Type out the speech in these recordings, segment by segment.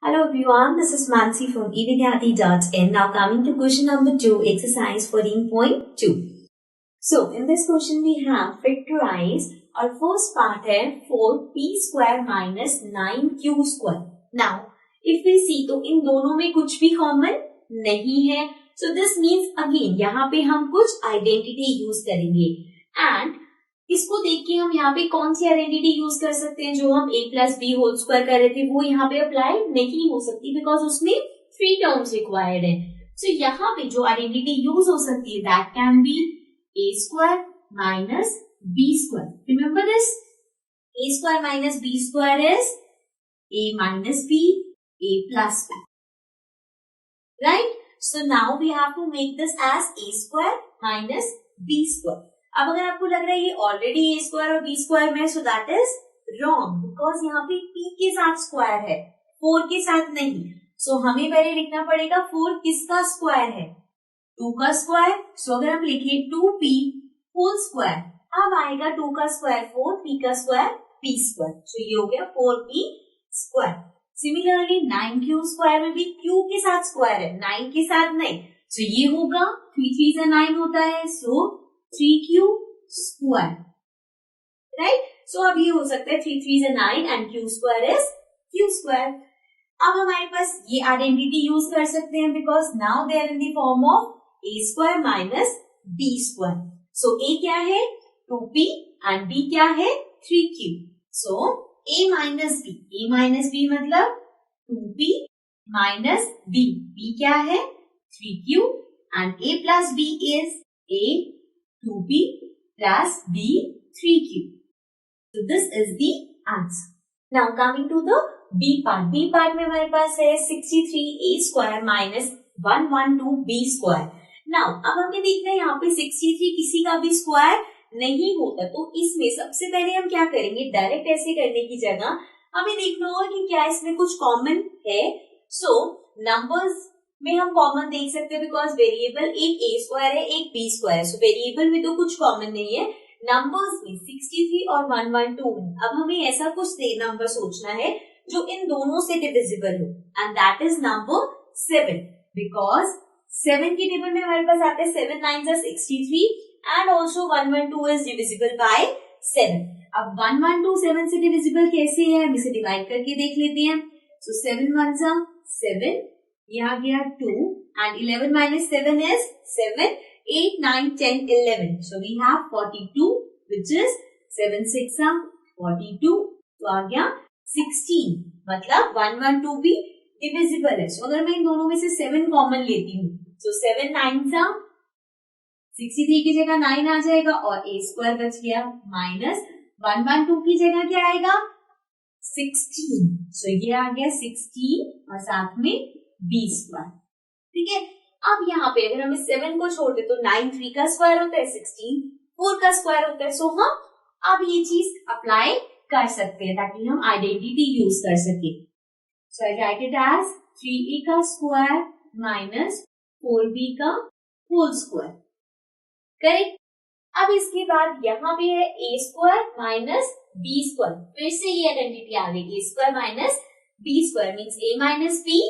Hello everyone, this is Mansi from evidyati.in. Now coming to question number 2, exercise 14.2. So in this question we have factorize और first part है 4p square minus 9q square. Now if we see तो इन दोनों में कुछ भी common नहीं है. So this means again यहाँ पे हम कुछ identity use करेंगे and इसको देख के हम यहाँ पे कौन सी आइडेंटिटी यूज कर सकते हैं जो हम a plus b whole square कर रहे थे वो यहाँ पे अप्लाई नहीं हो सकती बिकॉज उसमें 3 टर्म्स रिक्वायर्ड है. सो यहाँ पे जो आइडेंटिटी यूज हो सकती है that can be a square minus b square. Remember this, a square minus b square is a minus b a plus b, right. So now we have to make this as a square minus b square. अब अगर आपको लग रहा है ये already a square और b square में, so that is wrong because यहाँ पे p के साथ स्क्वायर है 4 के साथ नहीं. सो हमें पहले लिखना पड़ेगा 4 किसका स्क्वायर है, 2 का स्क्वायर. सो अगर हम लिखे 2p होल स्क्वायर, अब आएगा 2 का स्क्वायर 4, p का स्क्वायर p स्क्वायर. सो ये हो गया 4p square. Similarly 9q square में भी q के साथ स्क्वायर है 9 के साथ नहीं. सो ये होगा 3 3 से 9 होता है, सो 3q स्क्वायर, राइट. सो अब ये हो सकता है 3 3 से 9 and q square is q square. अब हमारे पास ये आइडेंटिटी यूज कर सकते हैं because now they are in the form of a square minus b square. So a क्या है 2p एंड b क्या है 3q. So a minus b मतलब 2p माइनस b, b क्या है 3q and a plus b is a 2p plus b 3q. So this is the answer. Now coming to the b part. b part में हमारे पास है 63a square minus 112b square. Now अब हमें देखना है यहाँ पे 63 किसी का भी स्क्वायर नहीं होता, तो इसमें सबसे पहले हम क्या करेंगे, डायरेक्ट ऐसे करने की जगह हमें देखना होगा कि क्या इसमें कुछ कॉमन है. सो नंबर्स में हम कॉमन देख सकते हैं बिकॉज वेरिएबल एक a स्क्वायर है एक b स्क्वायर है. सो वेरिएबल में तो कुछ कॉमन नहीं है, नंबर्स में 63 और 112 है. अब हमें ऐसा कुछ नंबर सोचना है जो इन दोनों से डिविजिबल हो and that is number 7 because 7 के टेबल में हमारे पास आता है 7 9 63 and also 112 is divisible by 7. अब 112 7 से डिविजिबल कैसे है, हम इसे डिवाइड करके देख लेते हैं. सो 7 1 7, यहाँ गया 2 and 11 minus 7 is 7, 8, 9, 10, 11. So we have 42 which is 7 6 42. तो आ गया 16, मतलब 112 भी डिविजिबल है. So अगर मैं इन दोनों में से 7 कॉमन लेती हूँ, so 7 9 63 की जगह 9 आ जाएगा और a स्क्वायर बच गया माइनस 112 की जगह क्या आएगा 16. So ये आ गया 16 और साथ में b स्क्वायर. ठीक है. अब यहाँ पे अगर हम इस 7 को छोड़ दे तो 9 3 का स्क्वायर होता है, 16 4 का स्क्वायर होता है. सो हम अब ये चीज अप्लाई कर सकते हैं ताकि हम आइडेंटिटी यूज कर सके. सो आई राइट इट एज 3a का स्क्वायर माइनस 4b का होल स्क्वायर. करेक्ट. अब इसके बाद यहाँ पे है a square minus b square. फिर से ये आइडेंटिटी आ गई a square minus b square means a minus b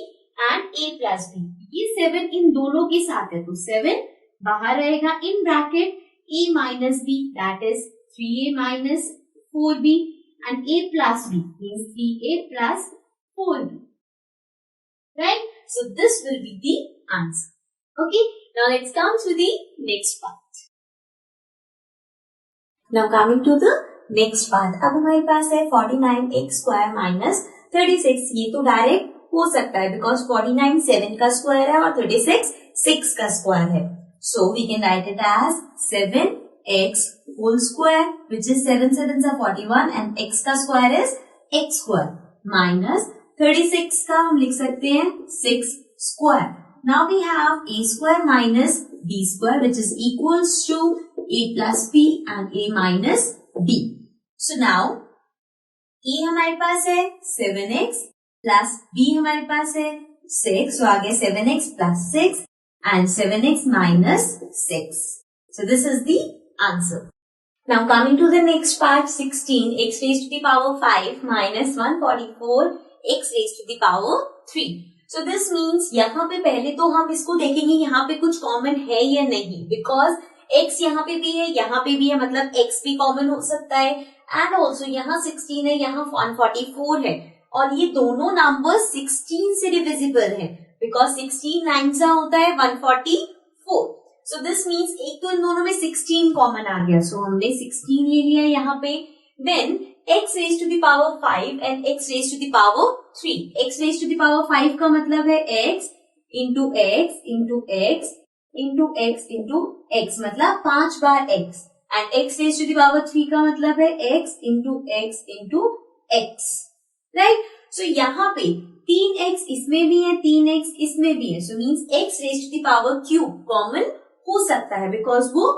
and a plus b. ये 7 इन दोनों के साथ है तो 7 बाहर रहेगा in bracket a minus b that is 3a minus 4b and a plus b means 3a plus 4b, right. So this will be the answer. Okay, now let's come to the next part. Now coming to the next part. अब हमारे पास है 49x square minus 36. ये तो direct हो सकता है because 49 7 का स्क्वायर है और 36 6 का स्क्वायर है. So we can write it as 7x whole square which is 7 7 41 एंड x का square is x square minus 36 का हम लिख सकते हैं 6 square. Now we have a square minus b square which is equals to a plus b and a minus b. So now a हमारे पास है 7x प्लस b हमारे पास है 6. सो आ गया 7x plus 6 and 7x minus 6. So this is the answer. Now coming to the next part 16x raised to the power 5 minus 144 x raised to the power 3. So this means यहाँ पे पहले तो हम इसको देखेंगे यहाँ पे कुछ कॉमन है या नहीं, बिकॉज x यहाँ पे भी है, यहाँ पे भी है, मतलब x भी कॉमन हो सकता है, एंड ऑल्सो यहाँ 16 है, यहाँ 144 है, और ये दोनों नंबर 16 से डिविजिबल है, बिकॉज 16 9 सा होता है 144. सो दिस मीन्स एक तो इन दोनों में 16 कॉमन आ गया, सो हमने 16 ले लिया यहाँ पे. Then x raised to the power 5 and x raised to the power 3. x raised to the power 5 का मतलब है x into x into x into x into x, मतलब 5 बार x, and x raised to the power 3 का मतलब है x into x into x, right. So यहाँ पे 3x इसमें भी है, 3x इसमें भी है, so means x raised to the power cube common हो सकता है, बिकॉज वो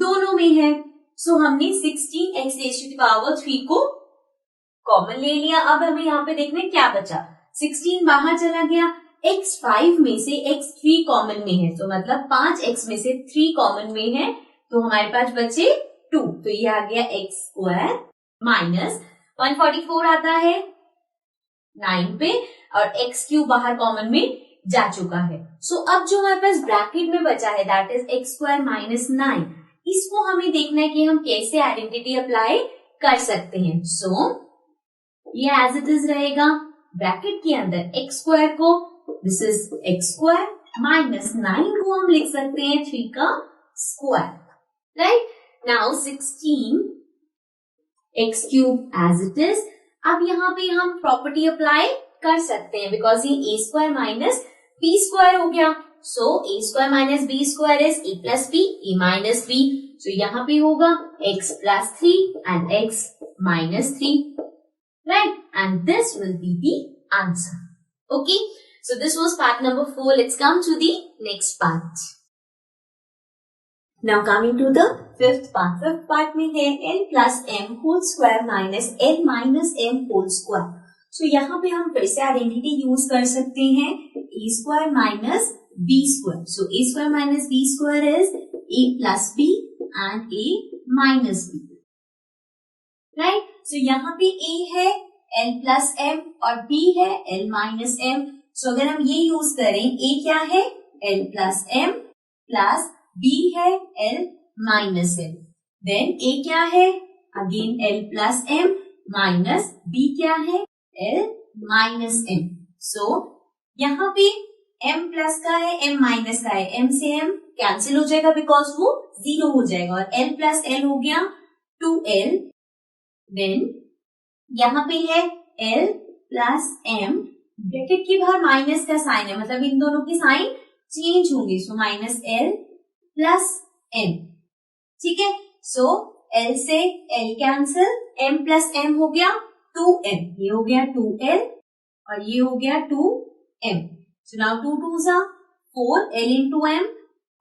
दोनों में है. सो हमने 16x raised to the power 3 को कॉमन ले लिया. अब हमें यहाँ पे देखना है क्या बचा. 16 बाहर चला गया, x 5 में से x 3 कॉमन में है, तो मतलब 5x में से 3 कॉमन में है, तो हमारे पास बचे 2, तो ये आ गया x स्क्वायर माइनस 144 आता है 9 पे, और x क्यूब बाहर कॉमन में जा चुका है. सो अब जो हमारे पास ब्रैकेट में बचा है that is x square minus 9, इसको हमें देखना है कि हम कैसे आइडेंटिटी अप्लाई कर सकते हैं. सो ये एज इट इज रहेगा ब्रैकेट के अंदर x स्क्वायर को, this is x square minus 9 को हम लिख सकते हैं 3 का square, right. Now 16 x cube as it is. अब यहाँ पे हम प्रॉपर्टी अप्लाई कर सकते हैं, बिकॉज ये a square minus b square हो गया. सो a square minus b square is a plus b, a minus b. सो यहाँ पे होगा x plus 3 and x minus 3, right? And this will be the answer. Okay. So this was part number 4. Let's come to the next part. Now coming to the fifth part. Fifth part में है l plus m whole square minus l minus m whole square. So यहाँ पे हम फिर से identity use कर सकते हैं a square minus b square. So a square minus b square is a plus b and a minus b. Right? So यहाँ पे a है l plus m और b है l minus m. So अगर हम ये यूज करें, a क्या है l plus m plus b है l minus m. Then a क्या है again l plus m minus b क्या है l minus m. So यहाँ पे m प्लस का है m माइनस का है, m से m कैंसिल हो जाएगा बिकॉज वो 0 हो जाएगा, और l प्लस l हो गया 2l. देन यहाँ पे है l प्लस m, ब्रैकेट के बाहर माइनस का साइन है, मतलब इन दोनों की साइन चेंज होंगे. So minus l plus m, ठीक है. सो l से l cancel, m plus m हो गया 2m, ये हो गया 2l और ये हो गया 2m. So now 2 2s are 4, l into m,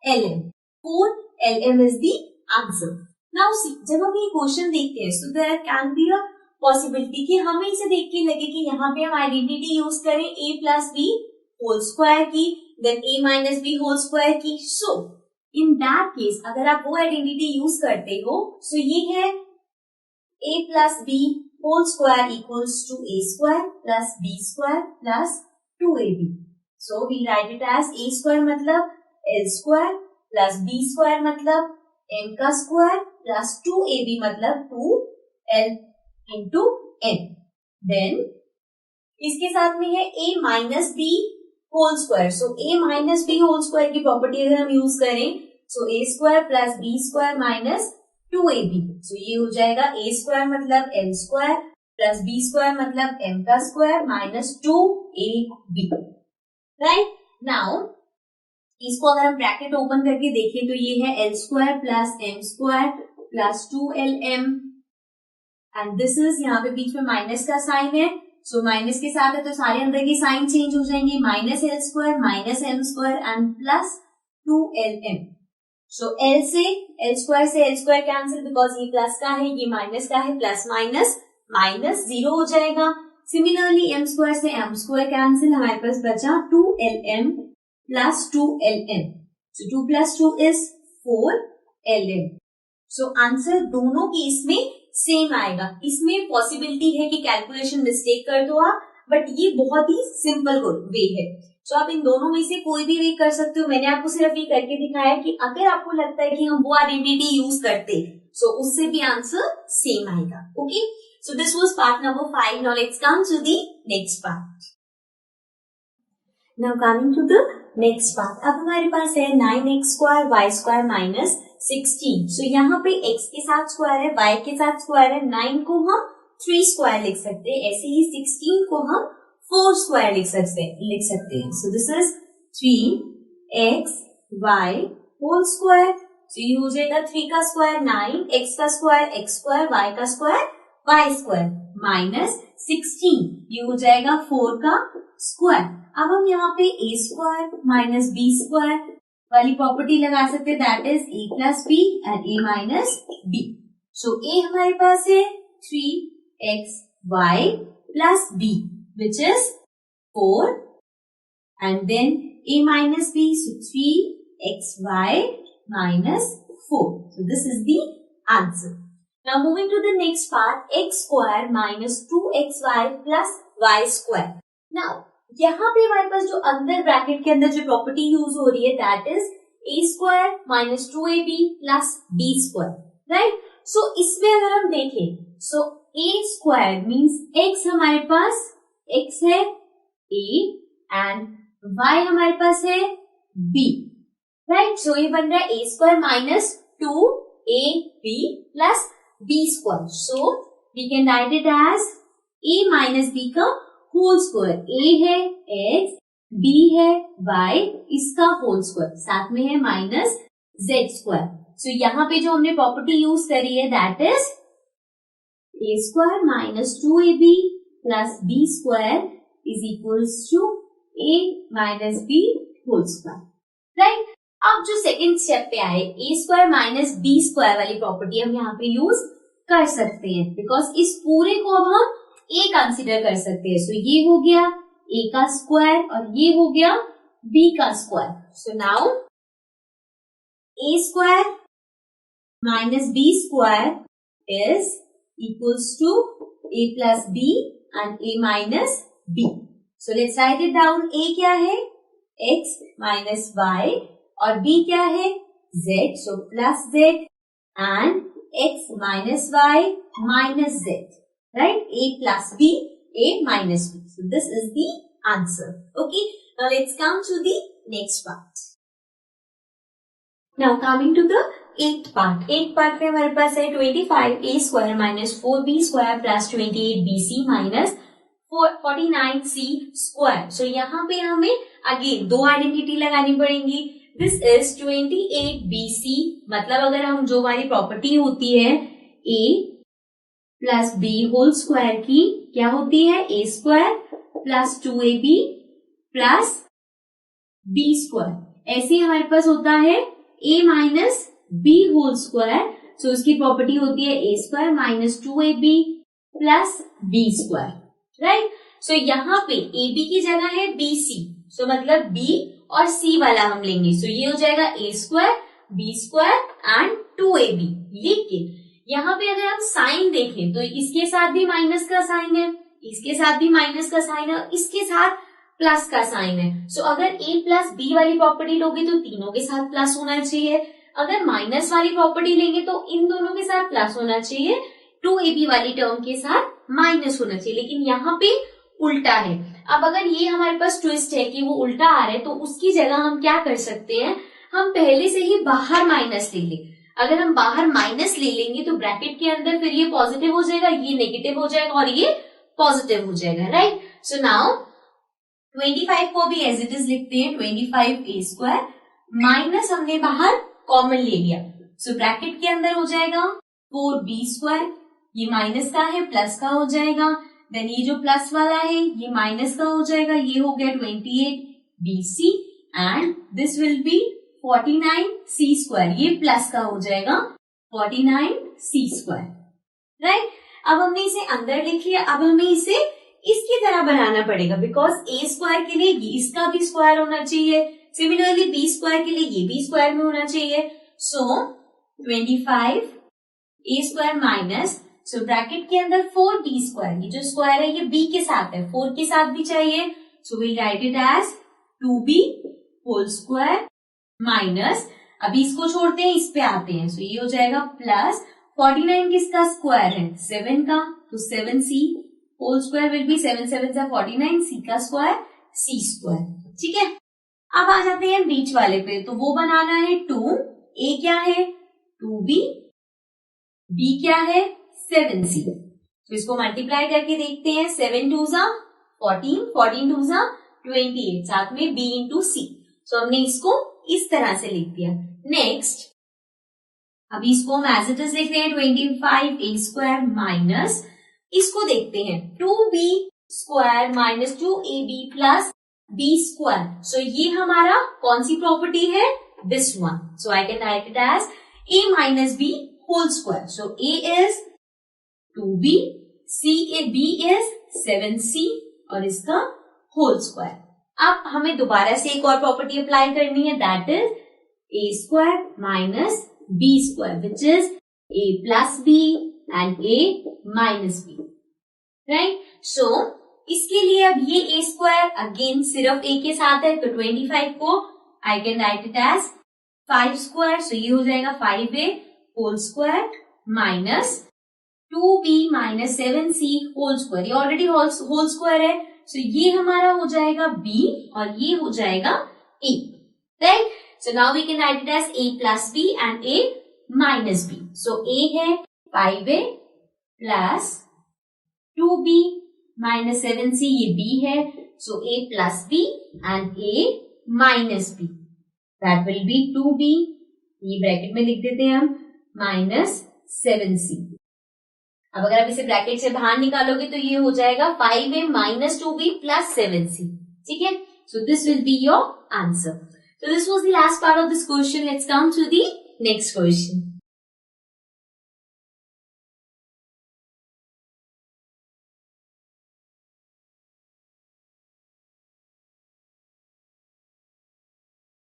lm. 4 lm is the answer. Now see, जब हम ये क्वेश्चन देखते हैं, so there can be a possibility कि हमें इसे देख के लगे कि यहाँ पे हम आइडेंटिटी यूज करें a plus b whole square की, then a minus b whole square की. So in that case अगर आप वो आइडेंटिटी यूज करते हो, so ये है a plus b whole square equals to a square plus b square plus 2ab. So we write it as a square मतलब l square plus b square मतलब m का square plus 2ab मतलब 2l into n. Then इसके साथ में है a minus b whole square. So a minus b whole square की property अगर हम यूज करें, so a square plus b square minus 2ab. So ये हो जाएगा a स्क्वायर मतलब l square plus b square मतलब m का square minus 2ab. Right. Now इसको अगर हम ब्रैकेट ओपन करके देखें तो ये है l square plus m square plus 2lm, and this is यहाँ पे बीच में माइनस का साइन है. सो माइनस के साथ है तो सारे अंदर के साइन चेंज हो जाएंगे, minus l square minus m square and plus 2lm. So l से l स्क्वायर कैंसिल बिकॉज ये प्लस का है, ये माइनस का है, प्लस माइनस माइनस 0 हो जाएगा. सिमिलरली m स्क्वायर से m स्क्वायर कैंसिल, हमारे पास बचा 2lm plus 2lm. So 2 plus 2 is 4lm. So answer दोनों केस में सेम आएगा. इसमें पॉसिबिलिटी है कि कैलकुलेशन मिस्टेक कर दो आप, बट ये बहुत ही सिंपल वे है। तो आप इन दोनों में से कोई भी वे कर सकते हो। मैंने आपको सिर्फ ये करके दिखाया कि अगर आपको लगता है कि हम वो आइडेंटिटी यूज करते सो उससे भी आंसर सेम आएगा। Okay, so this was part number 5। Now let's come to the next part. Now coming to the next part, अब हमारे पास है 9x square y square minus 16। So यहाँ पे x के साथ स्क्वायर है, y के साथ स्क्वायर है। 9 को हम 3 स्क्वायर लिख सकते हैं, ऐसे ही 16 को हम 4 स्क्वायर लिख सकते हैं। So this is 3x y whole square. So ये हो जाएगा 3 का स्क्वायर 9, x का स्क्वायर x स्क्वायर, y का स्क्वायर y स्क्वायर माइनस 16, ये हो जाएगा 4 का स्क्वायर। अब हम यहाँ पे a square minus b square वाली प्रॉपर्टी लगा सकते हैं, that is a plus b and a minus b। So a हमारे पास है 3xy plus b which is 4 and then a minus b, so 3xy minus 4. So this is the answer. Now moving to the next part, x square minus 2xy plus y square. Now यहाँ पे हमारे पास जो अंदर bracket के अंदर जो property use हो रही है that is a square minus 2ab plus b square, right. So इसमें अगर हम देखें so a square means x हमारे पास x है a एंड y हमारे पास है b, राइट। सो ये बन रहा है a square minus 2ab plus b square. So we can write it as a minus b का होल स्क्वायर। a है x, b है y, इसका होल स्क्वायर, साथ में है माइनस z स्क्वायर। सो यहाँ पे जो हमने प्रॉपर्टी यूज करी है that is a square minus 2ab plus b square is equals to a minus b whole square, right. अब जो सेकेंड स्टेप पे आए a square minus b square वाली प्रॉपर्टी हम यहाँ पे यूज कर सकते हैं बिकॉज इस पूरे को अब हम a कंसिडर कर सकते हैं। सो ये हो गया a का स्क्वायर और ये हो गया b का square. So now a square minus b square is equals to a plus b and a minus b। So let's write it down. a क्या है x माइनस y और b क्या है z, so plus z and x minus y minus z, right? a plus b, a minus b. So this is the answer. Okay. Now let's come to the next part. Now coming to the 8th part. 8th part में हमारे पास है 25a square minus 4b square plus 28bc minus 49c square. So यहाँ पे हमें again दो identity लगानी पड़ेंगी। This is 28bc, मतलब अगर हम जो हमारी प्रॉपर्टी होती है a plus b whole square की क्या होती है a square plus 2ab plus b square, ऐसे हमारे पास होता है a minus b whole square. So इसकी प्रॉपर्टी होती है a square minus 2ab plus b square, right. So यहाँ पे ab की जगह है bc, सो मतलब b और c वाला हम लेंगे। सो ये हो जाएगा a square b square and 2ab। लेकिन यहाँ पे अगर हम साइन देखें तो इसके साथ भी माइनस का साइन है, इसके साथ भी माइनस का साइन है और इसके साथ प्लस का साइन है। सो अगर a प्लस b वाली प्रॉपर्टी लोगे तो तीनों के साथ प्लस होना चाहिए, अगर माइनस वाली प्रॉपर्टी लेंगे तो इन दोनों के साथ प्लस होना चाहिए, 2ab वाली टर्म के साथ माइनस होना चाहिए। लेकिन यहाँ पे उल्टा है। अब अगर ये हमारे पास ट्विस्ट है कि वो उल्टा आ रहा है तो उसकी जगह हम क्या कर सकते हैं, हम पहले से ही बाहर माइनस ले लें। अगर हम बाहर माइनस ले लेंगे तो ब्रैकेट के अंदर फिर ये पॉजिटिव हो जाएगा, ये नेगेटिव हो जाएगा और ये पॉजिटिव हो जाएगा, राइट। सो नाउ 25 को भी एज इट इज लिखते हैं 25a स्क्वायर माइनस हमने बाहर कॉमन ले लिया। सो ब्रैकेट के अंदर हो जाएगा 4b स्क्वायर, ये माइनस का है प्लस का हो जाएगा, देन ये जो प्लस वाला है ये माइनस का हो जाएगा, ये हो गया 28bc and this will B 49c square, ये प्लस का हो जाएगा 49c स्क्वायर, राइट। अब हमने इसे अंदर लिख लिया, अब हमें इसे इसकी तरह बनाना पड़ेगा बिकॉज a स्क्वायर के लिए ये इसका भी स्क्वायर होना चाहिए, सिमिलरली b स्क्वायर के लिए ये भी स्क्वायर में होना चाहिए। सो 25a square minus, so bracket के अंदर 4b², ये जो स्क्वायर है ये b के साथ है, 4 के साथ भी चाहिए, so we write it as 2b² minus, अभी इसको छोड़ते हैं, इस पे आते हैं, सो ये हो जाएगा प्लस 49 किसका स्क्वायर है, 7 का, तो 7c² विल बी 7 7 49, c का स्क्वायर c², ठीक है। अब आ जाते हैं बीच वाले पे, तो वो बनाना है 2, a क्या है 2b, b क्या है 7c, तो इसको मल्टीप्लाई करके देखते हैं, 7 2 14, 14 2 28, साथ में b इंटू c, सो हमने इसको इस तरह से लिख दिया। नेक्स्ट अभी इसको हम एज इट इज लिख रहे हैं 25a² माइनस, इसको देखते हैं 2b² minus 2ab plus b², सो ये हमारा कौन सी प्रॉपर्टी है, this one, so I can write it as a minus b whole square, so a is 2b, b is 7c और इसका होल स्क्वायर। अब हमें दोबारा से एक और प्रॉपर्टी अप्लाई करनी है, that is a² minus b² which is a plus b and a minus b, right. So इसके लिए अब ये a² अगेन सिर्फ a के साथ है, तो 25 को I can write it as 5², so ये हो जाएगा 5a whole square minus 2b minus 7c whole square, ये ऑलरेडी होल स्क्वायर है, सो ये हमारा हो जाएगा b और ये हो जाएगा a, right. So now we can write it as a plus b and a minus b, so a है 5a plus 2b minus 7c, ये b है, सो a plus b and a minus b, that will be 2b, ये bracket में लिख देते हैं हम, minus 7c। अब अगर आप इसे ब्रैकेट से बाहर निकालोगे तो ये हो जाएगा 5a minus 2b plus 7c, ठीक है। सो this will be your answer. So this was the last part of this question. Let's come to the next question.